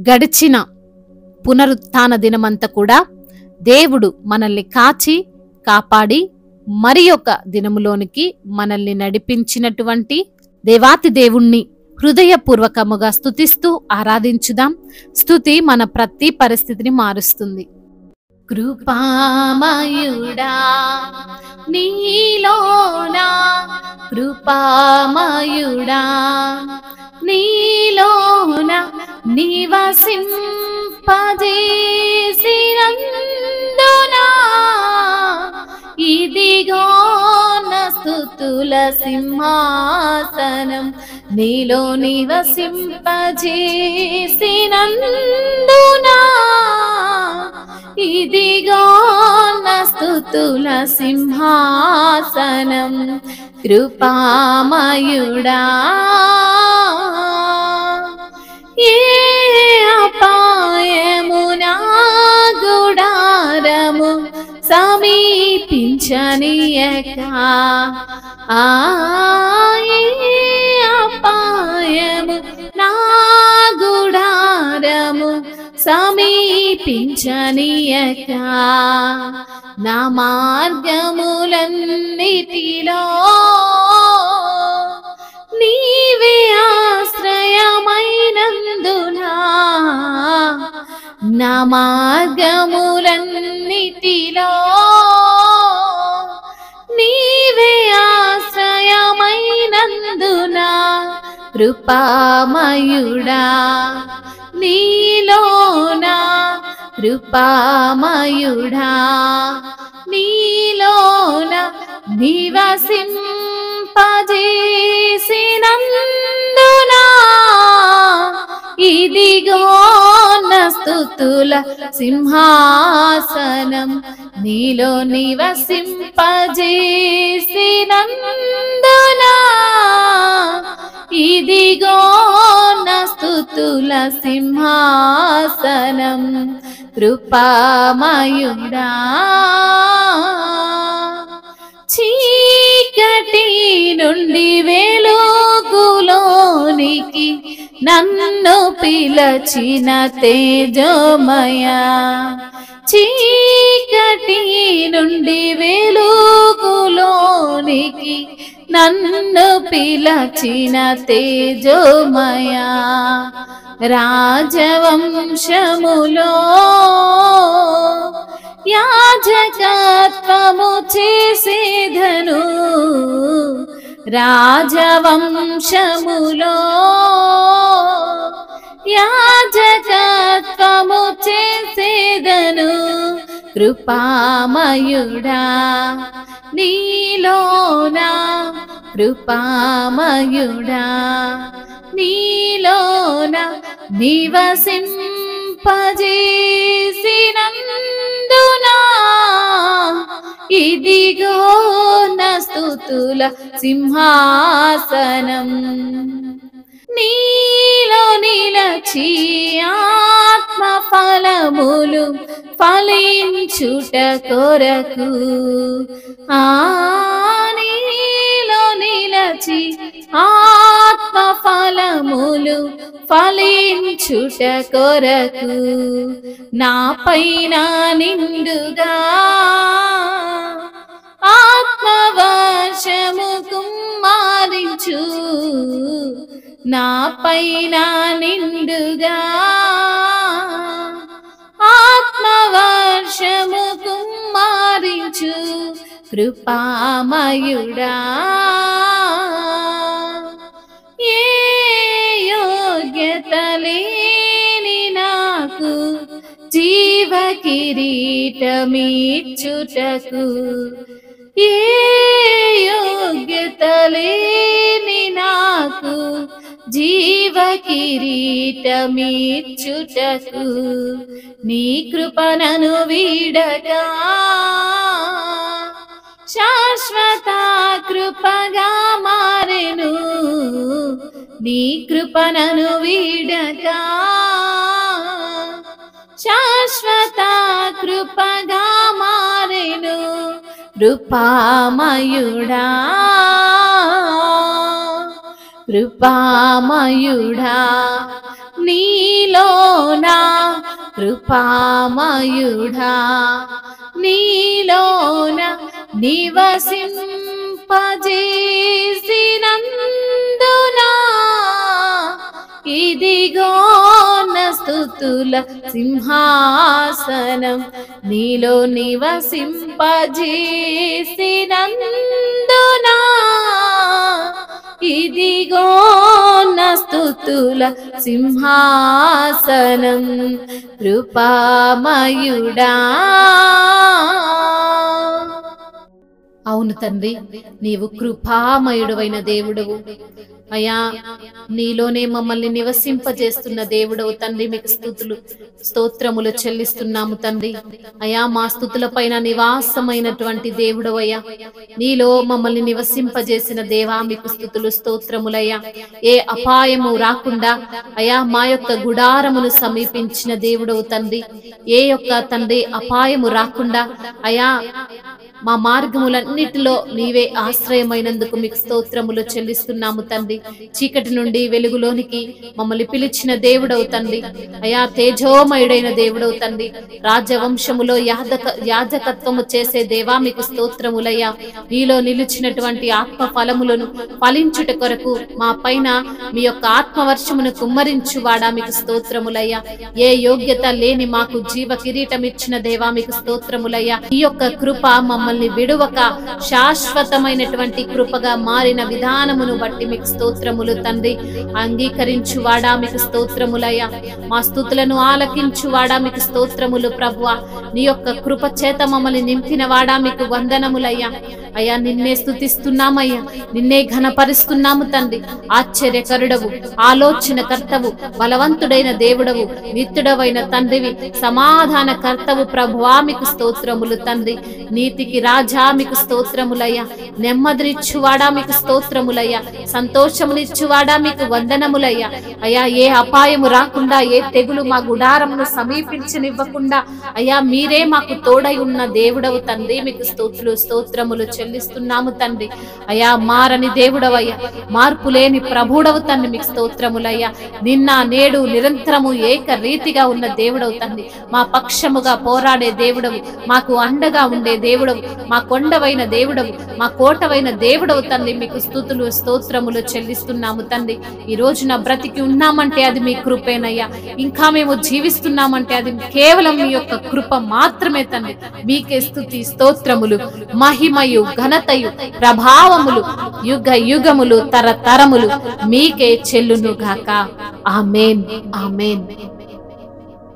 గడిచిన పునరుత్థాన దినమంతా కూడా దేవుడు మనల్ని కాచి కాపాడి మరి ఒక దినములోనికి మనల్ని నడిపించినటువంటి దేవాతి దేవుణ్ణి హృదయపూర్వకముగా స్తుతిస్తూ ఆరాధించుదాం. స్తుతి మన ప్రతి పరిస్థితిని మారుస్తుంది. కృపామయుడా నీలోనా, కృపామయుడా నీలోనా నివసింపజేసినందునా ఇదిగో నా స్తుతుల సింహాసనం, నీలో నివసింపజేసినందునా ఇదిగో నా స్తుతుల సింహాసనం. కృపామయుడా ఏ అపాయము నా గుడారము సమీపించనీయక, ఏ అపాయము నా గుడారము సమీపించనీయక, నా మార్గములన్నిటిలో నీవే ఆశ్రయమైనందునా, నా మార్గములన్నిటిలో నీవే ఆశ్రయమైనందునా కృపామయుడా నీలోనా, కృపామయుడా నీలోనా నివసింపజేసినందునా ఇదిగో నా స్తుతుల సింహాసనం, నీలో నివసింపజేసినందునా ఇదిగో నా స్తుతుల సింహాసనం. కృపామయుడా చీకటి నుండి వెలుగులోనికి నన్ను పిలచిన తేజోమయ, చీకటి నుండి వెలుగులోనికి నన్ను పిలచిన తేజోమయ, రాజవంశములో యాజకత్వము చేసేదను, రాజవంశములో యాజకత్వము చేసేదను. కృపామయుడా నీలోనా, కృపామయుడా నీలోనా నివసింపజేసినందునా ఇదిగో నా స్తుతుల సింహాసనం, నీలో నిలచి ఆత్మ ఫలములు ఫలించుట కొరకు, నీలో నిలచి ఆత్మ ఫలములు ఫలించుట కొరకు, నా పైన నిండుగా ఆత్మవర్షము కుమ్మరించు, నా పైన నిండుగా ఆత్మవర్షము కుమ్మరించు. కృపామయుడా ఏ యోగ్యత లేని నాకు జీవ కిరీటమిచ్చుటకు, ఏ యోగ్యత లేని నాకు జీవ కిరీటమిచ్చుటకు, నీ కృపణను వీడగా శాశ్వత కృపగా మారెను, నీ కృపణను వీడగా శాశ్వత కృపగా మారెను. కృపామయుడా కృపామయుడా నీలోనా కృపామయుడా నీలోన నివసింపజేసినందునా ఇదిగో నా స్తుతుల సింహాసనం నీలో నివసింపజేసినందునా ఇదిగో నా స్తుతుల సింహాసనం కృపామయుడా. అవును తండ్రి, నీవు కృపామయుడవైన దేవుడవు అయ్యా. నీలోనే మమ్మల్ని నివసింపజేస్తున్న దేవుడవు తండ్రి. మీకు స్తోత్రములు చెల్లిస్తున్నాము తండ్రి. అయ్యా, మా స్తుతుల పైన నివాసమైనటువంటి దేవుడవు అయ్యా. నీలో మమ్మల్ని నివసింపజేసిన దేవా మీకు స్తుతులు స్తోత్రములయ్యా. ఏ అపాయము రాకుండా అయ్యా మా యొక్క గుడారమును సమీపించిన దేవుడవు తండ్రి. ఏ యొక్క తండ్రి అపాయము రాకుండా అయ్యా మా మార్గములన్నిటిలో నీవే ఆశ్రయమైనందుకు మీకు స్తోత్రములు చెల్లిస్తున్నాము తండ్రి. చీకటి నుండి వెలుగులోనికి మమ్మల్ని పిలిచిన దేవుడవు తండ్రి. అయా తేజోమయుడైన దేవుడవు తండ్రి. రాజవంశములో యాజకత్వము చేసే దేవా మీకు స్తోత్రములయ్యా. నీలో నిలిచినటువంటి ఆత్మ ఫలములను ఫలించుట కొరకు మా పైన మీ యొక్క ఆత్మవర్షమును కుమ్మరించువాడా మీకు స్తోత్రములయ్యా. ఏ యోగ్యత లేని మాకు జీవ కిరీటం ఇచ్చిన దేవా మీకు స్తోత్రములయ్యా. ఈ యొక్క కృప మమ్మల్ని విడువక శాశ్వతమైనటువంటి కృపగా మారిన విధానమును బట్టి మీకు స్తోత్రములు తండ్రి. అంగీకరించువాడా మీకు స్తోత్రములయ్యా. మా స్తుతులను ఆలకించువాడా మీకు స్తోత్రములు ప్రభువా. నీ యొక్క కృప చేత మమ్మల్ని నింపిన వాడా మీకు వందనములయ్యా. అయ్యా నిన్నే స్తుతిస్తున్నామయ్యా, నిన్నే ఘనపరుస్తున్నాము తండ్రి. ఆశ్చర్యకరుడవు, ఆలోచన కర్తవు, బలవంతుడైన దేవుడవు, నిత్యుడవైన తండ్రివి, సమాధాన కర్తవు ప్రభువా మీకు స్తోత్రములు తండ్రి. నీతికి రాజా మీకు స్తోత్రములయ్యా. నెమ్మదినిచ్చువాడా మీకు స్తోత్రములయ్యా. సంతోషమునిచ్చువాడా మీకు వందనములయ్యా. అయ్యా ఏ అపాయము రాకుండా, ఏ తెగులు మా గుడారమును సమీపించనివ్వకుండా అయ్యా మీరే మాకు తోడై ఉన్న దేవుడవు తండ్రి. మీకు స్తోత్రములు చెల్లిస్తున్నాము తండ్రి. అయ్యా మారని దేవుడవయ్యా, మార్పు లేని ప్రభుడవు తండ్రి. మీకు స్తోత్రములయ్యా. నిన్న నేడు నిరంతరము ఏక రీతిగా ఉన్న దేవుడవు తండ్రి. మా పక్షముగా పోరాడే దేవుడవు, మాకు అండగా ఉండే దేవుడవు, మా కొండవైన దేవుడవు, మా కోటవైన దేవుడవు తండ్రి. మీకు స్తోత్రములు చెల్లిస్తున్నాము తండ్రి. ఈ రోజున బ్రతికి ఉన్నామంటే అది మీ కృపేనయ్యా. ఇంకా మేము జీవిస్తున్నామంటే అది కేవలం మీ యొక్క కృప మాత్రమే తండ్రి. మీకే స్తుతి స్తోత్రములు, మహిమయు ఘనతయు ప్రభావములు యుగ యుగములు తరతరములు మీకే చెల్లును గాక. ఆమేన్, ఆమేన్.